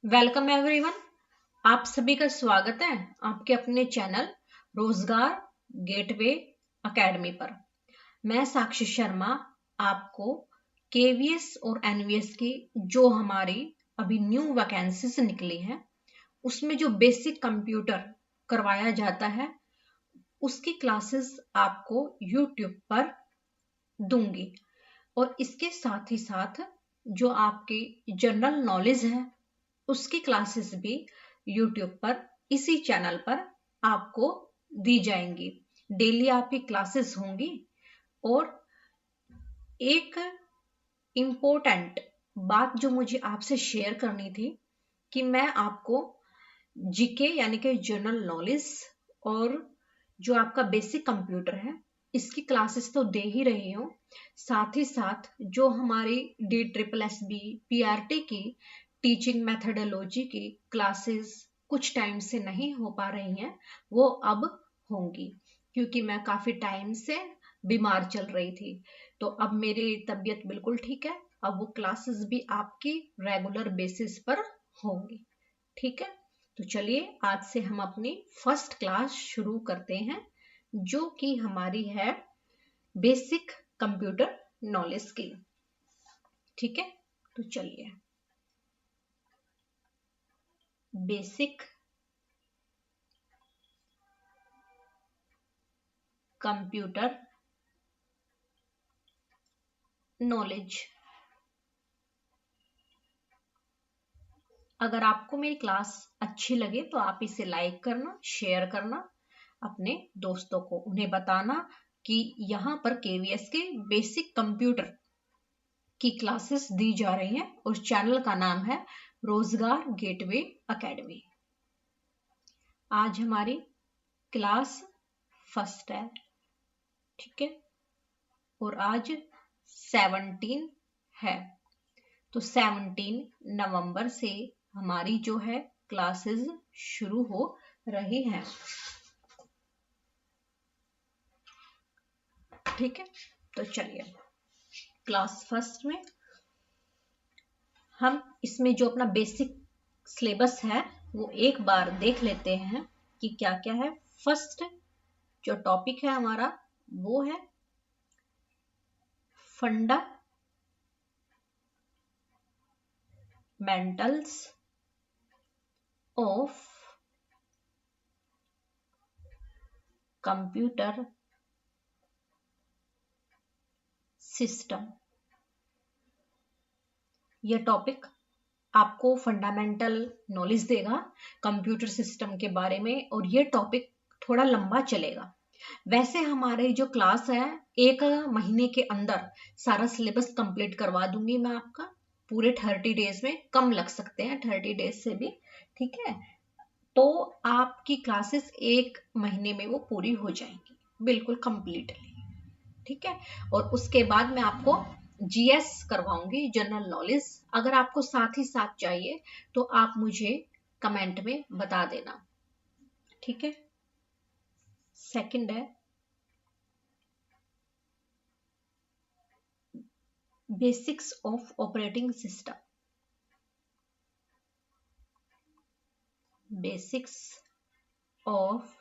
Welcome everyone. आप सभी का स्वागत है आपके अपने चैनल रोजगार गेटवे एकेडमी पर। मैं साक्षी शर्मा आपको केवीएस और एनवीएस की जो हमारी अभी न्यू वैकेंसीज निकली हैं उसमें जो बेसिक कंप्यूटर करवाया जाता है उसकी क्लासेस आपको यूट्यूब पर दूंगी। और इसके साथ ही साथ जो आपकी जनरल नॉलेज है उसकी क्लासेस भी यूट्यूब पर इसी चैनल पर आपको दी जाएंगी। डेली आपकी क्लासेस होंगी। और एक इम्पोर्टेंट बात जो मुझे आपसे शेयर करनी थी कि मैं आपको जीके यानी कि जनरल नॉलेज और जो आपका बेसिक कंप्यूटर है इसकी क्लासेस तो दे ही रही हूँ। साथ ही साथ जो हमारी DSSB PRT की टीचिंग मेथडोलॉजी की क्लासेस कुछ टाइम से नहीं हो पा रही हैं वो अब होंगी, क्योंकि मैं काफी टाइम से बीमार चल रही थी। तो अब मेरी तबीयत बिल्कुल ठीक है। अब वो क्लासेस भी आपकी रेगुलर बेसिस पर होंगी। ठीक है, तो चलिए आज से हम अपनी फर्स्ट क्लास शुरू करते हैं जो कि हमारी है बेसिक कंप्यूटर नॉलेज की। ठीक है, तो चलिए बेसिक कंप्यूटर नॉलेज। अगर आपको मेरी क्लास अच्छी लगे तो आप इसे लाइक करना, शेयर करना अपने दोस्तों को, उन्हें बताना कि यहाँ पर केवीएस के बेसिक कंप्यूटर की क्लासेस दी जा रही हैं और चैनल का नाम है रोजगार गेटवे एकेडमी। आज हमारी क्लास फर्स्ट है। ठीक है, और आज 17 है, तो 17 नवंबर से हमारी जो है क्लासेस शुरू हो रही हैं। ठीक है, तो चलिए क्लास फर्स्ट में हम इसमें जो अपना बेसिक सिलेबस है वो एक बार देख लेते हैं कि क्या क्या है। फर्स्ट जो टॉपिक है हमारा वो है फंडामेंटल्स ऑफ कंप्यूटर सिस्टम। यह टॉपिक आपको फंडामेंटल नॉलेज देगा कंप्यूटर सिस्टम के बारे में, और ये टॉपिक थोड़ा लंबा चलेगा। वैसे हमारे जो क्लास है 1 महीने के अंदर सारा सिलेबस कंप्लीट करवा दूंगी मैं आपका। पूरे 30 डेज में, कम लग सकते हैं 30 डेज से भी। ठीक है, तो आपकी क्लासेस 1 महीने में वो पूरी हो जाएंगी बिल्कुल कंप्लीटली। ठीक है, और उसके बाद मैं आपको जीएस करवाऊंगी, जनरल नॉलेज। अगर आपको साथ ही साथ चाहिए तो आप मुझे कमेंट में बता देना। ठीक है, सेकंड है basics of operating system. Basics of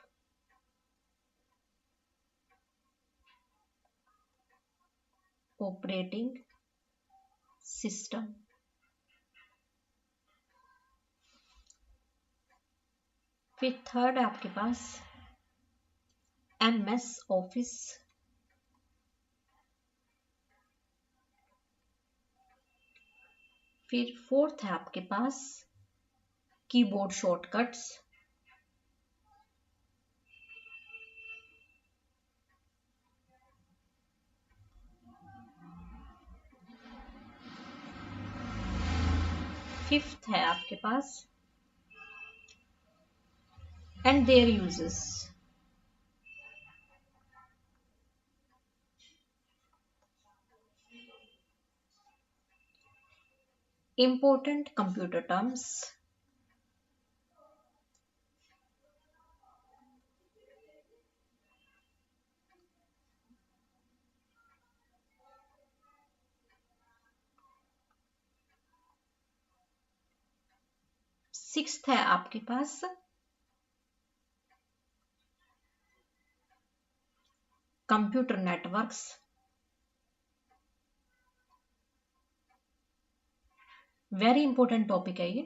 operating system. फिर थर्ड है आपके पास MS ऑफिस। फिर फोर्थ है आपके पास कीबोर्ड शॉर्टकट्स। फिफ्थ है आपके पास and their uses. Important computer terms। Sixth है आपके पास computer networks, very important topic है ये,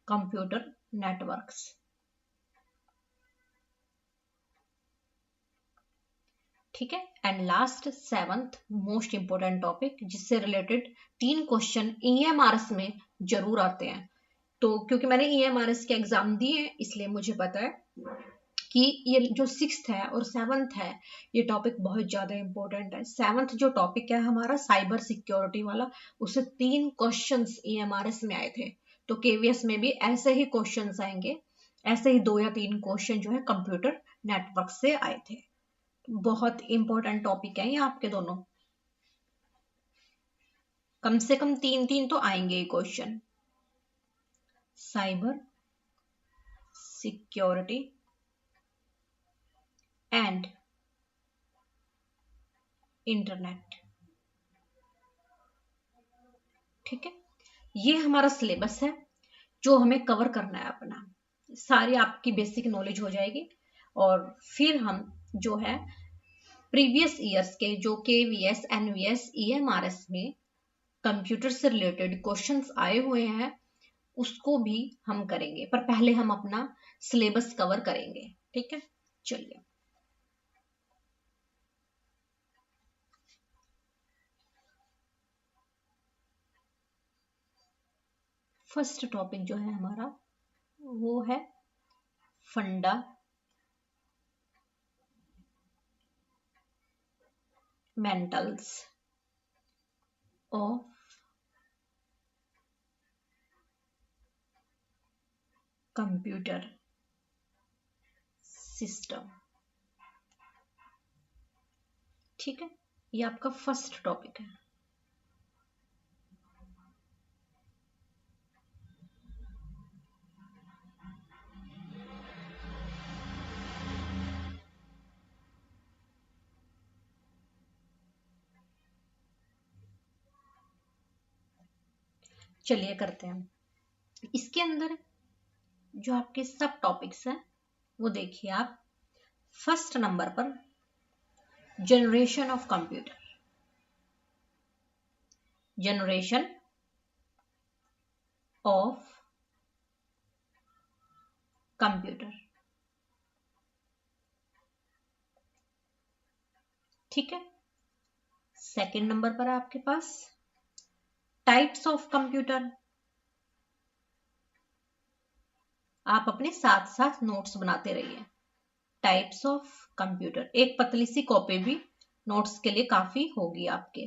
कंप्यूटर नेटवर्क्स। ठीक है, and last seventh most important topic जिससे रिलेटेड 3 क्वेश्चन ईएमआरएस में जरूर आते हैं। तो क्योंकि मैंने ईएमआरएस के एग्जाम दिए इसलिए मुझे पता है कि ये जो सिक्स्थ है और सेवंथ है ये टॉपिक बहुत ज्यादा इंपॉर्टेंट है। सेवंथ जो टॉपिक है हमारा साइबर सिक्योरिटी वाला, उससे 3 क्वेश्चंस ईएमआरएस में आए थे। तो केवीएस में भी ऐसे ही क्वेश्चंस आएंगे, ऐसे ही 2 या 3 क्वेश्चन जो है कंप्यूटर नेटवर्क से आए थे। बहुत इंपॉर्टेंट टॉपिक है ये आपके दोनों, कम से कम 3 तो आएंगे ये question. Cyber security and internet. ठीक है, ये हमारा सिलेबस है जो हमें कवर करना है अपना, सारी आपकी बेसिक नॉलेज हो जाएगी। और फिर हम जो है प्रीवियस ईयर्स के जो केवीएस, एनवीएस, ईएमआरएस में कंप्यूटर से रिलेटेड क्वेश्चंस आए हुए हैं उसको भी हम करेंगे, पर पहले हम अपना सिलेबस कवर करेंगे। ठीक है, चलिए फर्स्ट टॉपिक जो है हमारा वो है फंडामेंटल्स ऑफ कंप्यूटर सिस्टम। ठीक है, ये आपका फर्स्ट टॉपिक है। चलिए करते हैं। इसके अंदर जो आपके सब टॉपिक्स हैं वो देखिए आप। फर्स्ट नंबर पर generation of computer, generation of computer. ठीक है, सेकंड नंबर पर है आपके पास टाइप्स ऑफ कंप्यूटर। आप अपने साथ साथ नोट्स बनाते रहिए। टाइप्स ऑफ कंप्यूटर, एक पतली सी कॉपी भी नोट्स के लिए काफी होगी आपके।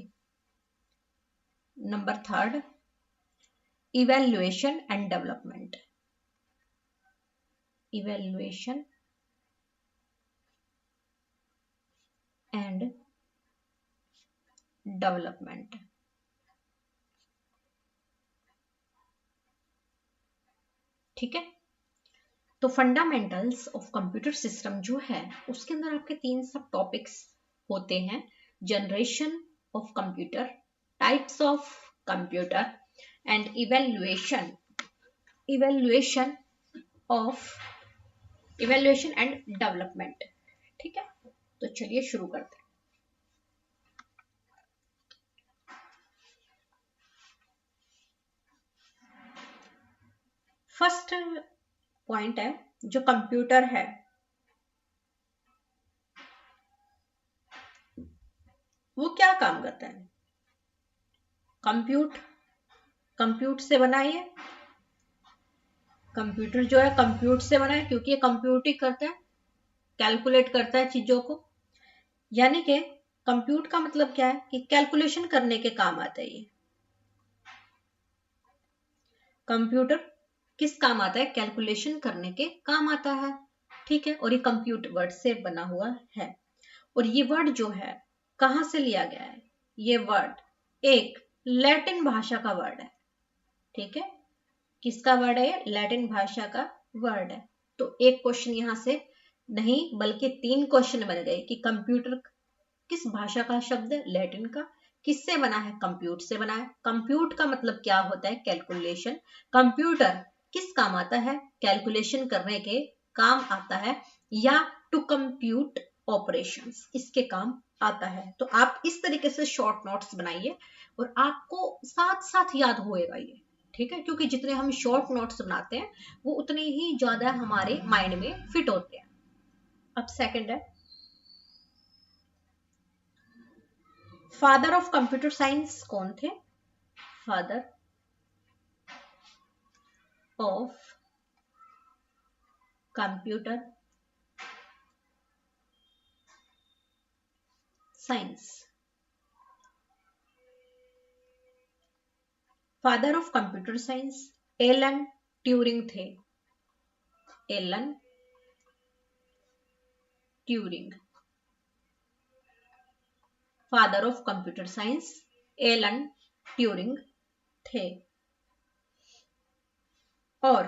Number third evaluation and development, evaluation and development. ठीक है, तो फंडामेंटल्स ऑफ कंप्यूटर सिस्टम जो है उसके अंदर आपके 3 सब टॉपिक्स होते हैं। Generation of computer, types of computer and evaluation and development. ठीक है, तो चलिए शुरू करते हैं। फर्स्ट पॉइंट है जो कंप्यूटर है वो क्या काम करता है। कंप्यूट से बना है, कंप्यूटर जो है कंप्यूट से बना है क्योंकि ये कंप्यूट ही करता है, कैलकुलेट करता है चीजों को। यानी कि कंप्यूट का मतलब क्या है कि कैलकुलेशन करने के काम आता है। ये कंप्यूटर किस काम आता है, कैलकुलेशन करने के काम आता है। ठीक है, और ये कंप्यूट वर्ड से बना हुआ है। और ये वर्ड जो है कहां से लिया गया है, ये वर्ड एक लैटिन भाषा का वर्ड है। ठीक है, किसका वर्ड है, लैटिन भाषा का वर्ड है। तो एक क्वेश्चन यहां से नहीं बल्कि 3 क्वेश्चन बन गए कि कंप्यूटर किस भाषा का शब्द है, लैटिन का। किससे बना है, कंप्यूट से बना है। कंप्यूट का मतलब क्या होता है, कैलकुलेशन। कंप्यूटर किस काम आता है? कैलकुलेशन करने के काम आता है, या टू कंप्यूट ऑपरेशंस, इसके काम आता है। तो आप इस तरीके से शॉर्ट नोट्स बनाइए और आपको साथ साथ याद होएगा ये, ठीक है, क्योंकि जितने हम शॉर्ट नोट्स बनाते हैं वो उतने ही ज्यादा हमारे माइंड में फिट होते हैं। अब सेकंड है, फादर ऑफ कंप्यूटर साइंस कौन थे? Father of computer science, father of computer science Alan Turing थे। Alan Turing, father of computer science Alan Turing थे। और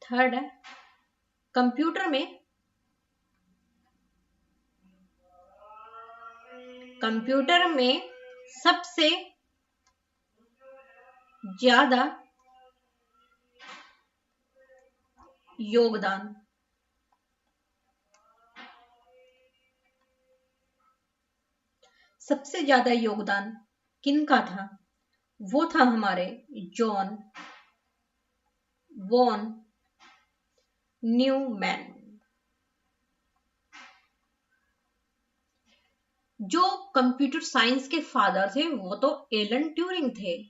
थर्ड है, कंप्यूटर में सबसे ज्यादा योगदान किनका था? वो था हमारे जॉन वॉन न्यूमैन। जो कंप्यूटर साइंस के फादर थे वो तो एलन ट्यूरिंग थे,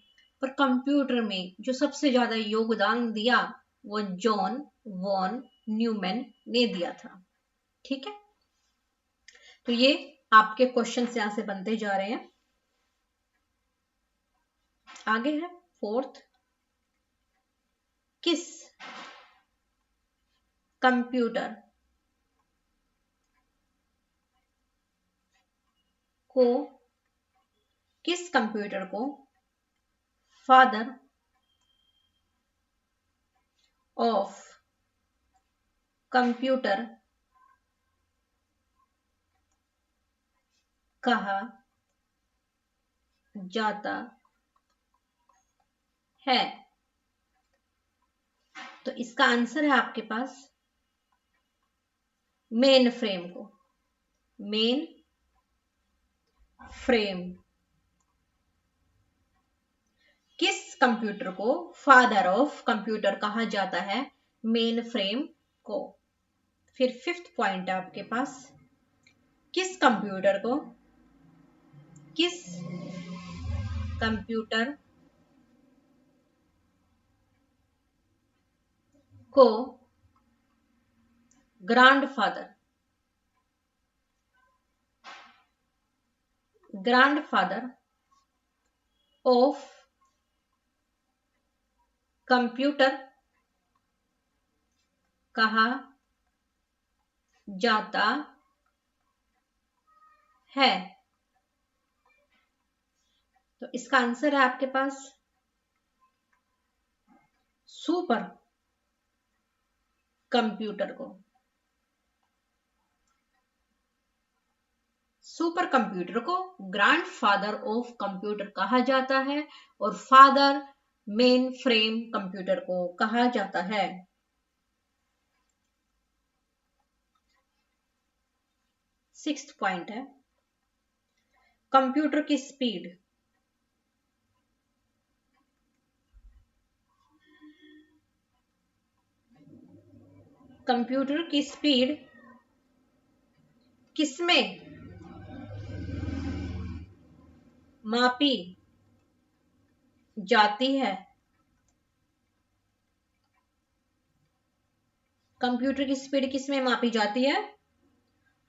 पर कंप्यूटर में जो सबसे ज्यादा योगदान दिया वो जॉन वॉन न्यूमैन ने दिया था। ठीक है, तो ये आपके क्वेश्चन यहां से बनते जा रहे हैं। आगे है फोर्थ, किस कंप्यूटर को फादर ऑफ कंप्यूटर कहा जाता है? तो इसका आंसर है आपके पास मेन फ्रेम को। मेन फ्रेम, किस कंप्यूटर को फादर ऑफ कंप्यूटर कहा जाता है? मेन फ्रेम को। फिर फिफ्थ पॉइंट है आपके पास, किस कंप्यूटर को ग्रैंडफादर ऑफ कंप्यूटर कहा जाता है? तो इसका आंसर है आपके पास सुपर कंप्यूटर को। सुपर कंप्यूटर को ग्रैंडफादर ऑफ कंप्यूटर कहा जाता है और फादर मेन फ्रेम कंप्यूटर को कहा जाता है। सिक्स्थ पॉइंट है, कंप्यूटर की स्पीड किसमें मापी जाती है? कंप्यूटर की स्पीड किसमें मापी जाती है?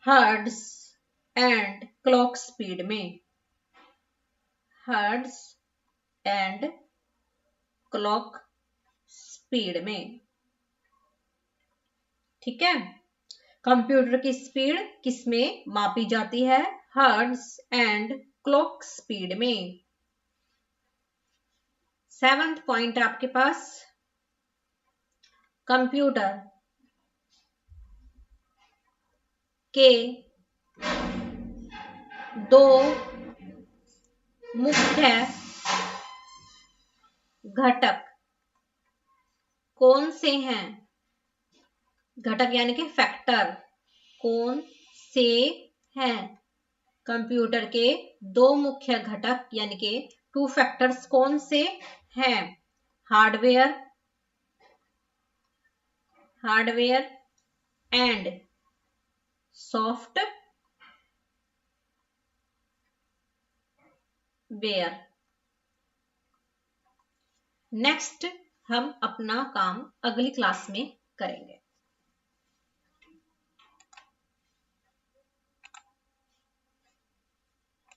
हर्ट्ज एंड क्लॉक स्पीड में। हर्ट्ज एंड क्लॉक स्पीड में। ठीक है, कंप्यूटर की स्पीड किसमें मापी जाती है? हर्ट्ज एंड क्लॉक स्पीड में। सेवंथ पॉइंट आपके पास, कंप्यूटर के दो मुख्य घटक कौन से हैं? घटक यानी कि फैक्टर कौन से हैं? कंप्यूटर के दो मुख्य घटक यानी कि टू फैक्टर्स कौन से हैं? Hardware and software. नेक्स्ट हम अपना काम अगली क्लास में करेंगे।